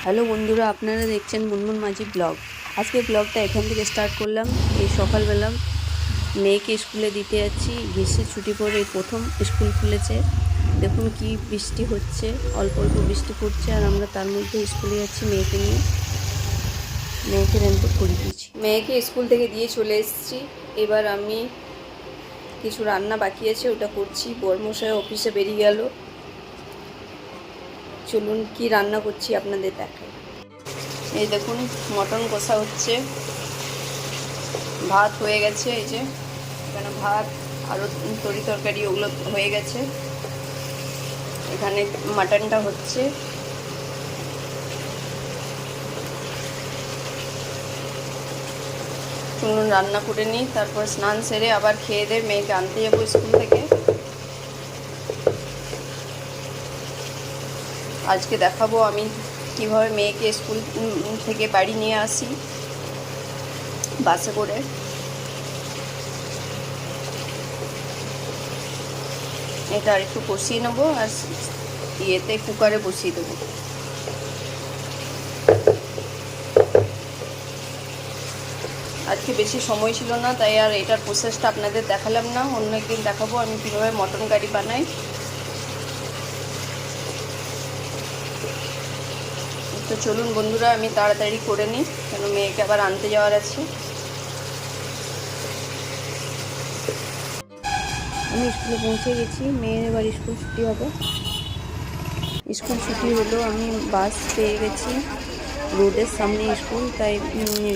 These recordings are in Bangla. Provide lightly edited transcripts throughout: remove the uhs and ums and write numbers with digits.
হ্যালো বন্ধুরা, আপনারা দেখছেন মুনমুন মাঝি ব্লগ। আজকে ব্লগটা এখান থেকে স্টার্ট করলাম। এই সকালবেলা মেয়েকে স্কুলে দিতে যাচ্ছি। গ্রীষ্মের ছুটি পরে এই প্রথম স্কুল খুলেছে। দেখুন কি বৃষ্টি হচ্ছে, অল্প অল্প বৃষ্টি পড়ছে, আর আমরা তার মধ্যে স্কুলে যাচ্ছি মেয়েকে নিয়ে। মেয়েকে রেনকোট পরিয়ে দিয়েছি। মেয়েকে স্কুল থেকে দিয়ে চলে এসেছি। এবার আমি কিছু রান্না বাকি আছে, ওটা করছি। বরমশাই অফিসে বেরিয়ে গেল। চলুন কি রান্না করছি আপনাদের দেখাই। এই দেখুন মটন কষা হচ্ছে, ভাত হয়ে গেছে। এই যে এখানে ভাত, আরও তরি তরকারি ওগুলো হয়ে গেছে। এখানে মাটনটা হচ্ছে। চলুন রান্না করে নিই, তারপর স্নান সেরে আবার খেয়ে দিয়ে মেয়েকে আনতে যাবো স্কুল থেকে। আজকে দেখাবো আমি কিভাবে মেয়েকে স্কুল থেকে বাড়ি নিয়ে আসি বাসে করে। এটা আর একটু কষিয়ে নেবো, আর ইয়েতে কুকারে বসিয়ে দেবো। আজকে বেশি সময় ছিল না, তাই আর এটার প্রসেসটা আপনাদের দেখালাম না। অন্য একদিন দেখাবো আমি কীভাবে মটন কারি বানাই। তো চলুন বন্ধুরা, আমি তাড়াতাড়ি করে নিই, কেন মেয়েকে আবার আনতে যাওয়ার আছে। আমি স্কুলে পৌঁছে গেছি। মেয়ের এবার স্কুল ছুটি হবে। স্কুল ছুটি হলো, আমি বাস পেয়ে গেছি। রোডের সামনে স্কুল, তাই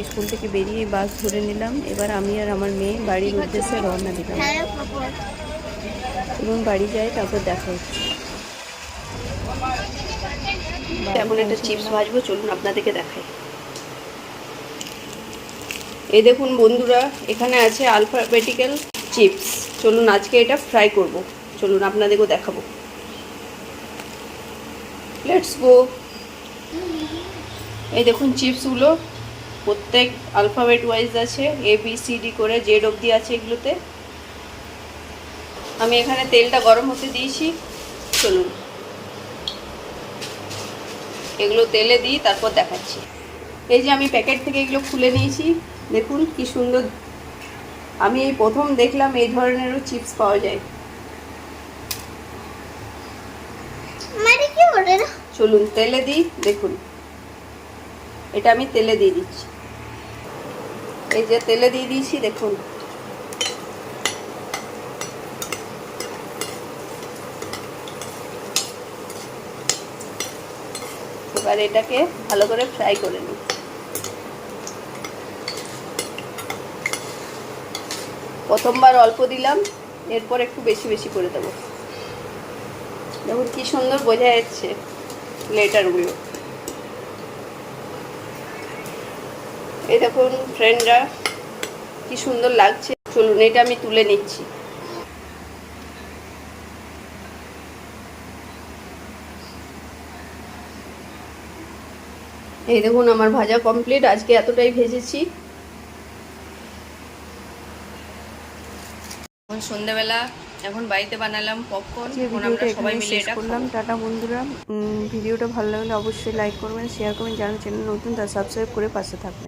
স্কুল থেকে বেরিয়ে বাস ধরে নিলাম। এবার আমি আর আমার মেয়ে বাড়ির উদ্দেশ্যে রওনা দিলাম। এবং বাড়ি যাই, তারপর দেখা হচ্ছে। এখন একটা চিপস ভাজবো, চলুন আপনাদেরকে দেখাই। এই দেখুন বন্ধুরা, এখানে আছে আলফাবেটিক্যাল চিপস। চলুন আজকে এটা ফ্রাই করব। চলুন আপনাদেরকেও দেখাবো। Let's go. এই দেখুন চিপসগুলো প্রত্যেক আলফাবেট ওয়াইজ আছে, ABCD করে জেড অবধি আছে এগুলোতে। আমি এখানে তেলটা গরম হতে দিয়েছি। চলুন এগুলো তেলে দিই, তারপর দেখাচ্ছি। এই যে আমি প্যাকেট থেকে এগুলো খুলে নিয়েছি, দেখুন কি সুন্দর। আমি এই প্রথম দেখলাম এই ধরনেরও চিপস পাওয়া যায়। চলুন তেলে দিই, দেখুন এটা আমি তেলে দিয়ে দিচ্ছি। এই যে তেলে দিয়ে দিয়েছি, দেখুন। এবার এটাকে ভালো করে ফ্রাই করে নিই। প্রথমবার অল্প দিলাম, এরপর একটু বেশি বেশি করে দেবো। দেখুন কি সুন্দর বোঝা যাচ্ছে লেটারগুলো। এই দেখুন ফ্রেন্ডরা, কি সুন্দর লাগছে। চলুন এটা আমি তুলে নিচ্ছি। এই দেখুন আমার ভাজা কমপ্লিট। আজকে এতটাই ভেজেছি। এখন সন্ধ্যাবেলা, এখন বাড়িতে বানালাম পপকর্ন। এখন আমরা সবাই মিলে এটা করলাম। টাটা বন্ধুরা, ভিডিওটা ভালো লাগলে অবশ্যই লাইক করবেন, শেয়ার করবেন। যারা চ্যানেল নতুন তারা সাবস্ক্রাইব করে পাশে থাকবেন।